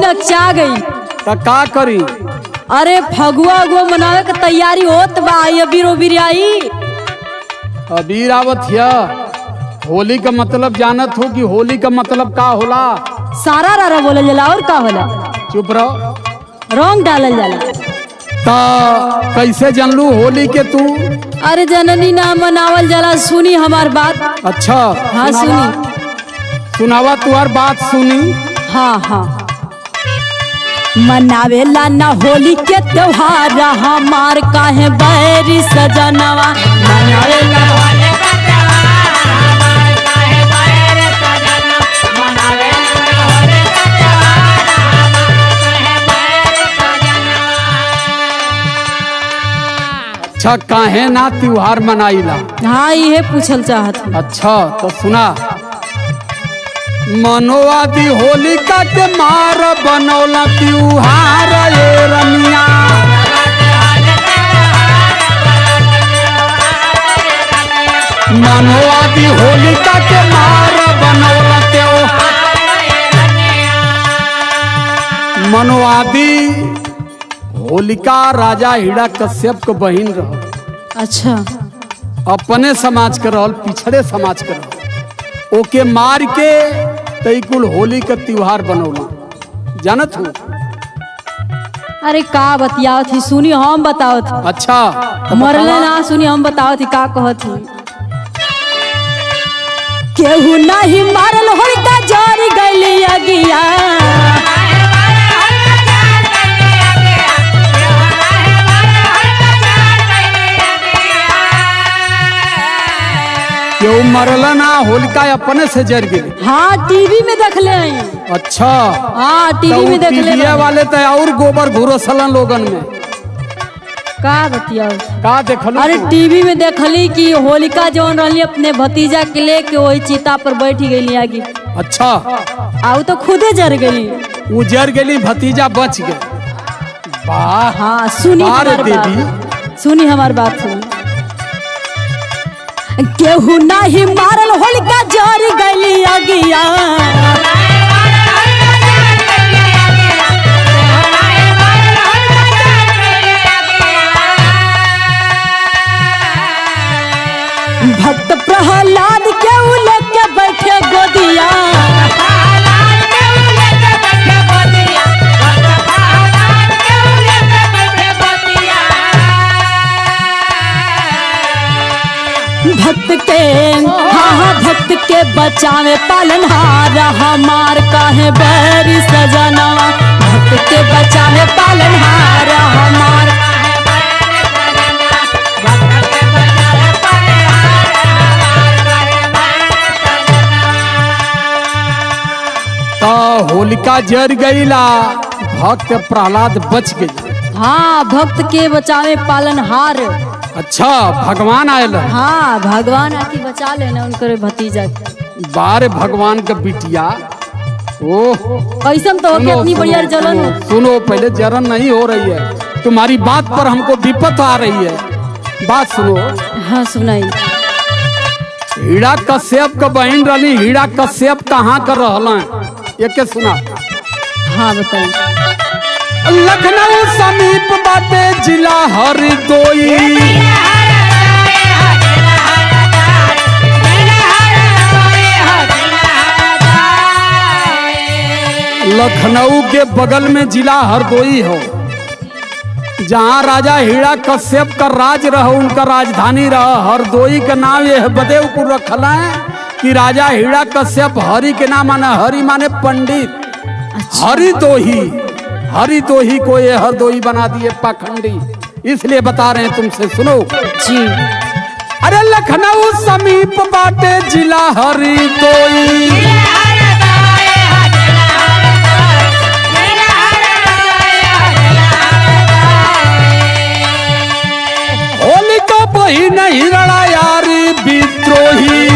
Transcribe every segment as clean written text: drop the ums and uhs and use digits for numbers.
लक्षा गई। तो का करी? अरे फगुआ उगुआ मनावे के तैयारी होत बा। अबीर उबीर आई। अबीर आवत हिया। होली का मतलब जानत हो कि होली का मतलब का होला? सारा रारा बोलल जाला और का होला? चुप रहो। रंग डालल जाला। ता कैसे जानलू होली के तू? अरे जननी ना मनावल जाला। सुनी हमार बात। अच्छा हाँ सुनावा। सुनी। सुनावा तुहार बात सुनी। हाँ हाँ मनावेला ना होली के त्योहार हमार काहे बैरी सजनवा। मनावेला होली के त्योहार हमार काहे बैरी सजनवा। मनावेला होली के त्योहार हमार काहे बैरी सजनवा। अच्छा काहे ना त्योहार मनाइला? हाँ ये पूछल चाहत हूँ। अच्छा तो सुना। मनोवादी होलिका के मार बनौला त्योहार ये रमिया। मनोवादी होलिका के मार बनौला त्योहार। मनोवादी होलिका राजा हिरण्यकश्यप के बहिन रह। अच्छा अपने समाज के रहल, पिछड़े समाज के रहल। ओके मार के तई कुल होली का त्योहार बनौला। जानत हो? अरे का बतियावत थी? सुनी हम बतावत थी। अच्छा तो मरले बतावा। ना सुनी हम बतावत थी का कहत थी। केहू नहीं मारल होलिका जरी गइली अगिया। केहू मरला ना, होलिका अपने से जर गई। हाँ टीवी में देख ले आई। अच्छा हाँ टीवी में देख ले। टीवी वाले तो और गोबर घुरोसलन लोगन में। का बतियाव? का देखलू? अरे टीवी में देखली कि होलिका जौन रहली अपने भतीजा के लेके वही चिता पर बैठी गई आगे। अच्छा आउ तो खुदे जर गई। वो जर गई, भतीजा बच गए। वाह। हाँ सुनी बार हमार देवी। बात। सुनी हमार बात सुनी। केहू नहीं मारल होलिका जरी गइली अगिया। भक्त प्रहलाद के लेके बैठे गोदिया। भक्त के हाँ भक्त के बचावे पालनहार हमार काहे बैरी सजनवा। भक्त के बचावे पालनहार हमार तो होलिका जर गईला, भक्त प्रहलाद बच गई। हाँ भक्त के बचावे पालनहार। अच्छा भगवान आयल। हाँ भगवान आके बचा लेना उनकर भतीजा के। बारे भगवान का बिटिया। ओह ऐसन तो होके अपनी बढ़िया जलन। सुनो पहले जलन नहीं हो रही है, तुम्हारी बात पर हमको विपत आ रही है। बात सुनो। हाँ सुनाई। हिरण्यकश्यप का बहन रही। हिरण्यकश्यप कहाँ कर रहला? एक सुना। हाँ बताई। लखनऊ समीप बाटे जिला हरदोई। लखनऊ के बगल में जिला हरदोई हो, जहाँ राजा हिरण्यकश्यप का राज रहा, उनका राजधानी रहा। हरदोई का नाम यह बदेवपुर रखला है कि राजा हिरण्यकश्यप हरि के नाम माने, हरि माने पंडित। हरिदोही, हरिदोही को ये हरदोई बना दिए पाखंडी, इसलिए बता रहे हैं तुमसे। सुनो जी। अरे लखनऊ समीप बाटे जिला हरिदोई। होलिका बहिन हिरणा यारी विद्रोही।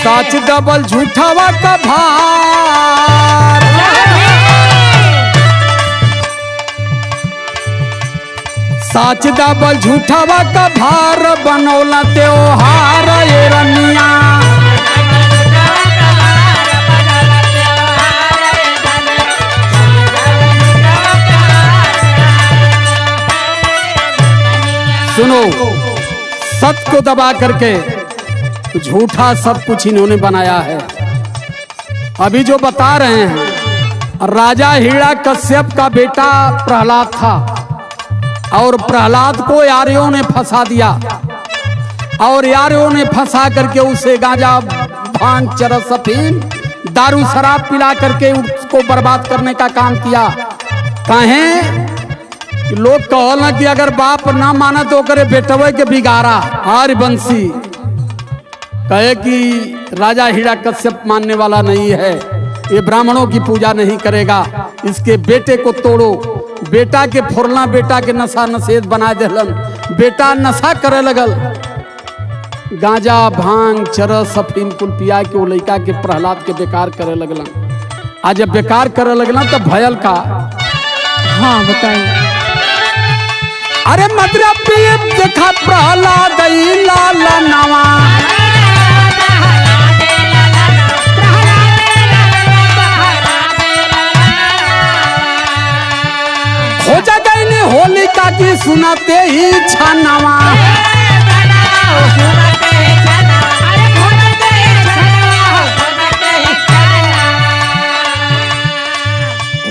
सच डबल झूठावा का भार। साच दबल झूठावा का भार बनौला त्योहार ये रनिया। सुनो, सत्य को दबा करके झूठा सब कुछ इन्होंने बनाया है। अभी जो बता रहे हैं, राजा हिरण्यकश्यप का बेटा प्रहलाद था और प्रहलाद को यारियों ने फंसा दिया और यारियों ने फंसा करके उसे गांजा भांग चरस अफीम दारू शराब पिला करके उसको बर्बाद करने का काम किया। कहें लोग कहला कि अगर बाप ना माना तो करे बेटवे के बिगाड़ा। आर्य बंसी कहे कि राजा हिरण्यकश्यप मानने वाला नहीं है, ये ब्राह्मणों की पूजा नहीं करेगा, इसके बेटे को तोड़ो। बेटा के फुरला, बेटा के नशा नशेद बना देलन। बेटा नशा करे लगल, गांजा भांग चरस अफीम कुल पिया के वो लड़का के प्रहलाद के बेकार करे लगलन। आज जब बेकार करे लगलन तो भयल का। हाँ बताइए। अरे मदरा पिए देखा प्रहलाद लाल नवा, खोजा गई होलिका की सुनाते ही छानवा।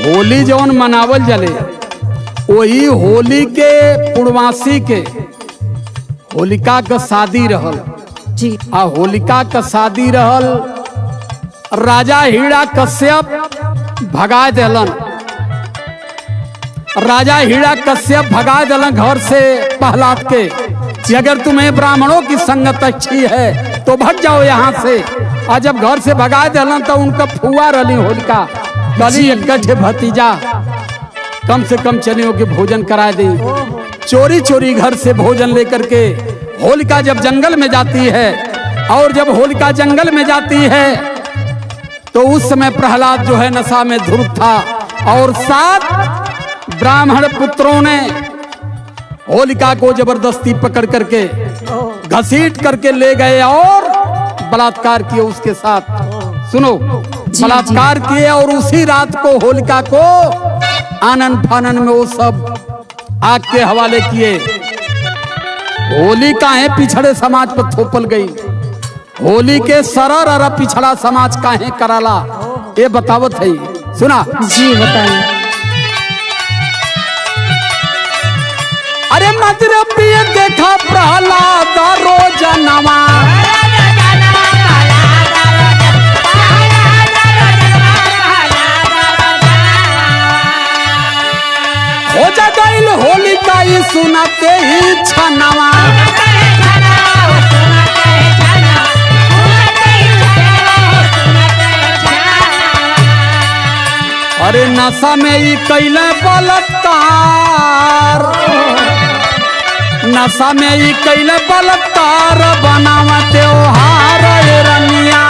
होली जौन मनावल जले वही होली के पूर्वासी के होलिका का शादी रहल जी। आ होलिका का शादी रहल, राजा हिरण्यकश्यप भगा देलन। राजा हिरण्यकश्यप भगा देलन घर से प्रहलाद के कि अगर तुम्हें ब्राह्मणों की संगत अच्छी है तो भाग जाओ यहाँ से। और जब घर से भगा देलन तो उनका फुआ रही होलिका, कली एक गठे भतीजा, कम से कम चलियों के भोजन करा दी। चोरी चोरी घर से भोजन लेकर के होलिका जब जंगल में जाती है, और जब होलिका जंगल में जाती है तो उस समय प्रहलाद जो है नशा में धुत था और 7 ब्राह्मण पुत्रों ने होलिका को जबरदस्ती पकड़ करके घसीट करके ले गए और बलात्कार किए उसके साथ। सुनो, बलात्कार किए और उसी रात को होलिका को आनन फानन में वो सब आग के हवाले किए। होली काहे पिछड़े समाज पर थोपल गई, होली के सरर अर पिछड़ा समाज काहे कराला, ये बतावत है। सुना जी बताइए। अरे मदर पिए देखा प्रहलाद रोजनवा, हो जा गईल होलिका ही सुनाते ही छनवा। अरे नशा में ही कैले बलात्कार, नशा में ही कैले बलात्कार बनावा त्योहार ये रनिया।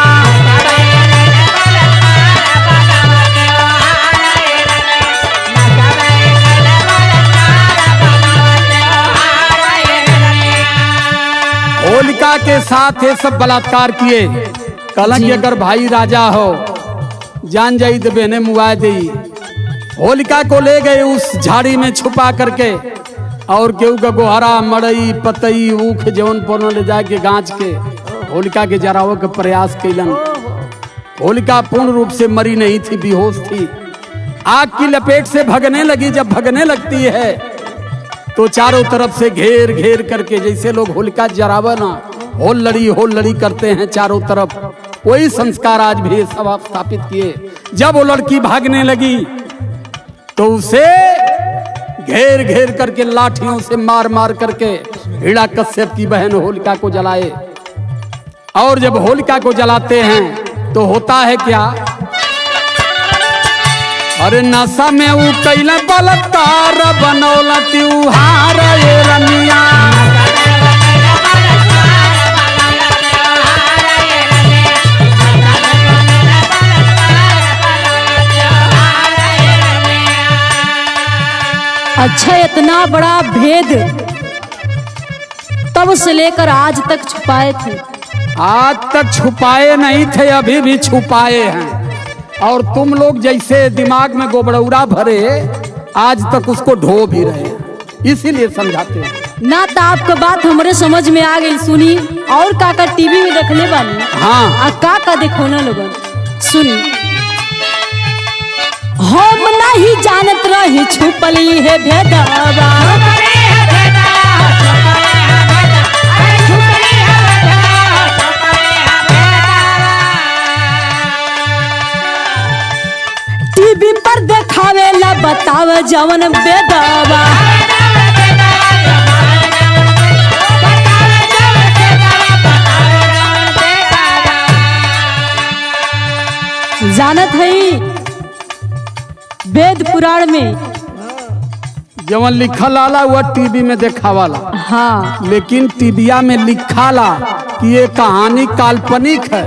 होलिका के साथ ये सब बलात्कार किए। कलंक कि अगर भाई राजा हो जान जाई तो बहने मुआ दी। होलिका को ले गए उस झाड़ी में छुपा करके और केहू का गोहरा मड़ई पतई ऊख जौन पोनो ले जाके गांच के होलिका के जरावे के प्रयास कैलन। होलिका पूर्ण रूप से मरी नहीं थी, बेहोश थी। आग की लपेट से भगने लगी। जब भगने लगती है तो चारों तरफ से घेर घेर करके, जैसे लोग होलिका जरावा ना होल लड़ी करते हैं चारों तरफ, वही संस्कार आज भी सब स्थापित किए। जब वो लड़की भागने लगी तो उसे घेर घेर करके लाठियों से मार मार करके हिरण्यकश्यप की बहन होलिका को जलाए। और जब होलिका को जलाते हैं तो होता है क्या, अरे नशा में वो कैला बलात्कार बनौला त्योहार ये रनिया। अच्छा, इतना बड़ा भेद तब से लेकर आज तक छुपाए थे। आज तक छुपाए नहीं थे, अभी भी छुपाए हैं। और तुम लोग जैसे दिमाग में गोबड़ौरा भरे आज तक उसको ढो भी रहे हैं, इसीलिए समझाते हैं ना। तो आपका बात हमरे समझ में आ गई। सुनी और का टीवी में देखले बानी। हाँ, आ का देखो ना लोगन, सुनी। हम नहीं जानत रही छुपली है भेदवा, टीवी पर देखावे ला बताव जवन बेदवा। जानत है वेद पुराण में जवन लिखल आला वह टीवी में देखावाला। हाँ, लेकिन टीबिया में लिखाला कि ये कहानी काल्पनिक है,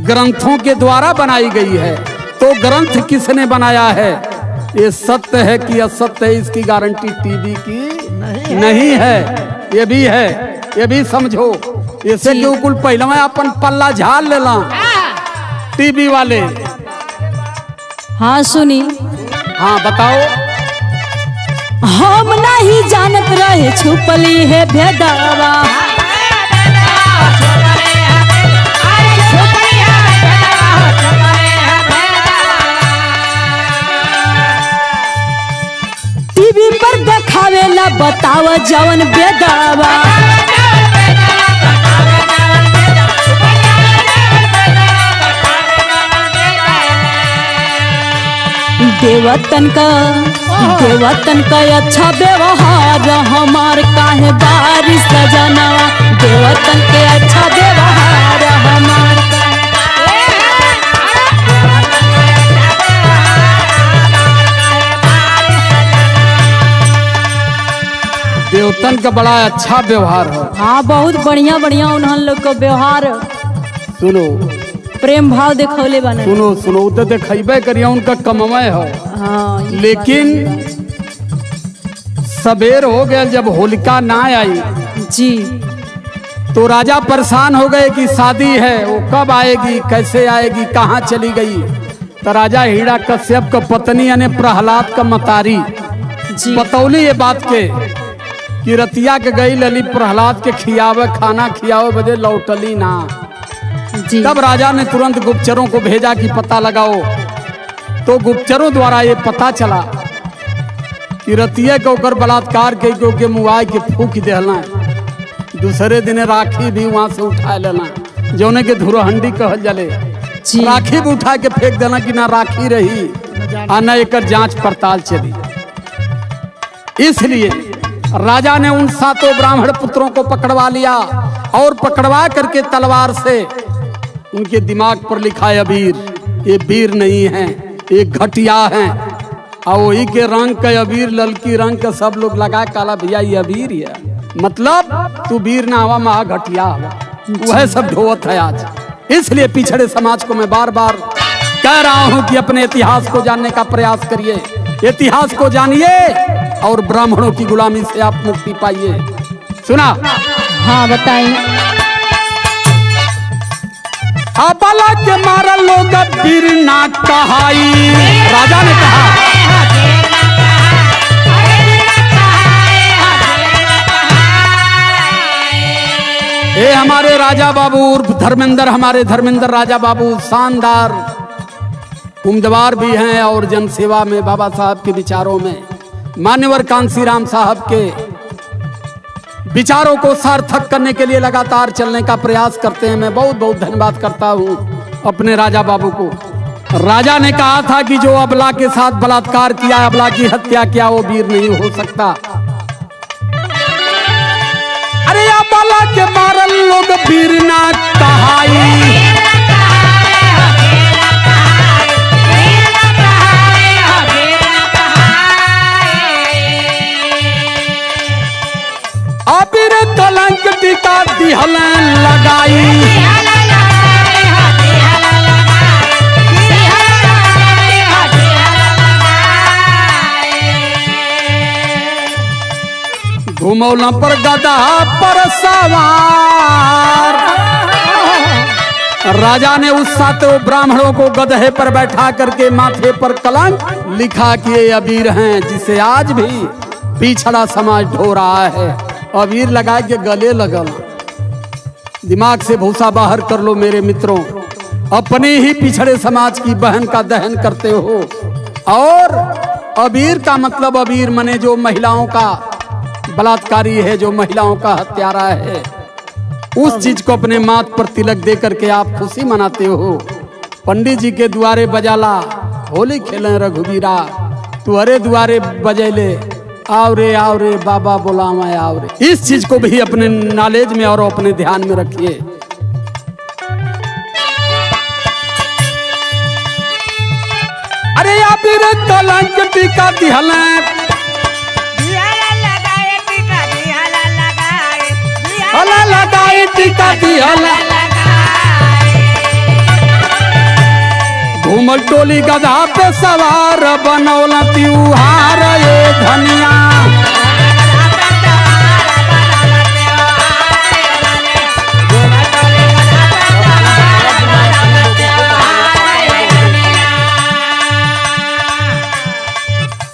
ग्रंथों के द्वारा बनाई गई है। तो ग्रंथ किसने बनाया है, ये सत्य है कि असत्य है, इसकी गारंटी टीवी की नहीं है। ये भी है, ये भी समझो। ऐसे कि कुल पहले में अपन पल्ला झाल लेला टीवी वाले। हाँ सुनी। हाँ बताओ। हम नहीं जानत रहे छुपली है भेदवा, टीवी पर देखावे ला बताव जवन बेदवा। देवतन का अच्छा व्यवहार हमार काहे बारी सजनवा। देवतन के अच्छा व्यवहार हमार देवतन का बड़ा अच्छा व्यवहार है। हाँ, बहुत बढ़िया बढ़िया उन्हन लोग का व्यवहार। सुनो, प्रेम भाव देखौले बने। सुनो सुनो, तो देखेबे करिए उनका कममय है। हाँ, लेकिन सबेर हो गया जब होलिका ना आई जी, तो राजा परेशान हो गए कि शादी है, वो कब आएगी, कैसे आएगी, कहाँ चली गई। तो राजा हिरण्यकश्यप का पत्नी यानी प्रहलाद का मतारी बतौली ये बात के कि रतिया के गई लली प्रहलाद के खियावे, खाना खियावे बदे लौटली ना। जी। तब राजा ने तुरंत गुप्तचरों को भेजा कि पता लगाओ। तो गुप्तचरों द्वारा ये पता चला कि रतिया के ओकर बलात्कार के मुआई के फूक देना। दूसरे दिन राखी भी वहां से उठा लेना, जौने के धुरहंडी कहल जले। राखी भी उठा के फेंक देना कि ना राखी रही और न एक जांच पड़ताल चली। इसलिए राजा ने उन 7 ब्राह्मण पुत्रों को पकड़वा लिया और पकड़वा करके तलवार से उनके दिमाग पर लिखा है अबीर। ये वीर नहीं है, ये घटिया है। और वही के रंग का अबीर, ललकी रंग का सब लोग लगा काला भैया ये अबीर है, मतलब तू वीर ना हुआ महा घटिया हुआ। वह सब ढोवत है आज। इसलिए पिछड़े समाज को मैं बार बार कह रहा हूं कि अपने इतिहास को जानने का प्रयास करिए, इतिहास को जानिए और ब्राह्मणों की गुलामी से आप मुक्ति पाइए। सुना? हाँ बताइए। अबला के मारा लोग वीर ना कहाई, राजा ने कहा। ये हमारे राजा बाबू उर्फ धर्मेंद्र, हमारे धर्मेंद्र राजा बाबू शानदार उम्मीदवार भी हैं और जनसेवा में बाबा साहब के विचारों में, मान्यवर कांसीराम साहब के विचारों को सार्थक करने के लिए लगातार चलने का प्रयास करते हैं। मैं बहुत बहुत धन्यवाद करता हूं अपने राजा बाबू को। राजा ने कहा था कि जो अबला के साथ बलात्कार किया, अबला की हत्या किया, वो वीर नहीं हो सकता। अरे अबला के मारल लोग वीर ना कहाई। अबीर कलंक टीका दिहल लगाई। घुमौला पर गधा पर सवार। राजा ने उस 7 ब्राह्मणों को गधे पर बैठा करके माथे पर कलंक लिखा कि ये अबीर हैं जिसे आज भी पिछड़ा समाज ढो रहा है। अबीर लगा के गले लगल। दिमाग से भूसा बाहर कर लो मेरे मित्रों, अपने ही पिछड़े समाज की बहन का दहन करते हो। और अबीर का मतलब अबीर मने जो महिलाओं का बलात्कारी है, जो महिलाओं का हत्यारा है, उस चीज को अपने माथ पर तिलक दे करके आप खुशी मनाते हो। पंडित जी के द्वारे बजाला होली खेले रघुवीरा, तुअरे द्वारे बजैले आओ रे बाबा बोलावा आओ रे। इस चीज को भी अपने नॉलेज में और अपने ध्यान में रखिए। अरे अबीर कलंक टीका दिहले, हला लगाए टीका दिहले, घूमल टोली गधा पे सवार बनौला त्योहार ये धनिया।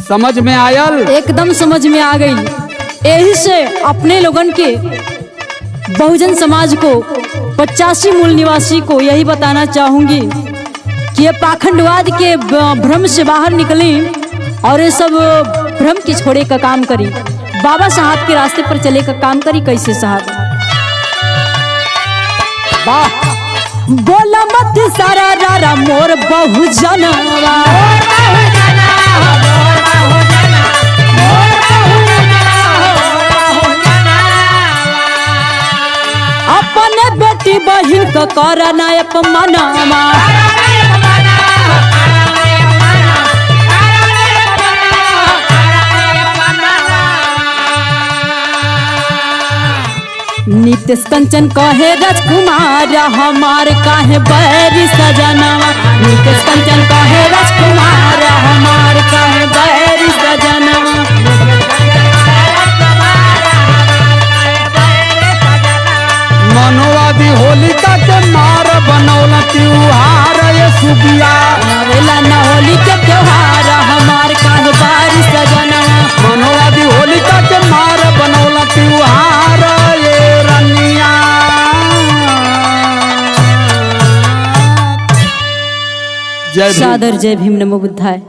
समझ में आयल? एकदम समझ में आ गई। यही से अपने लोगन के बहुजन समाज को 85 मूल निवासी को यही बताना चाहूंगी कि ये पाखंडवाद के भ्रम से बाहर निकली और ये सब भ्रम की छोड़े का काम करी, बाबा साहब के रास्ते पर चले का काम करी। कैसे साहब? बोला मत सारा रारा मोर बहुजनवा, अपने बेटी बहिन का करना अपमानमा, नितेश कंचन कहे राजकुमार हमार काहे बैरी सजनवा, नितेश कंचन कहे राजकुमार हमार काहे बैरी सजनवा। मनोवादी होलिका के मार बनौला त्योहार ये सुबिया, नवेला न होली के त्योहार हमार काहे बैरी सजनवा। मनोवादी होलिका के मार बनौला त्योहार ये रनिया। जय भीम। सादर जय भीम, नमो बुद्धाय।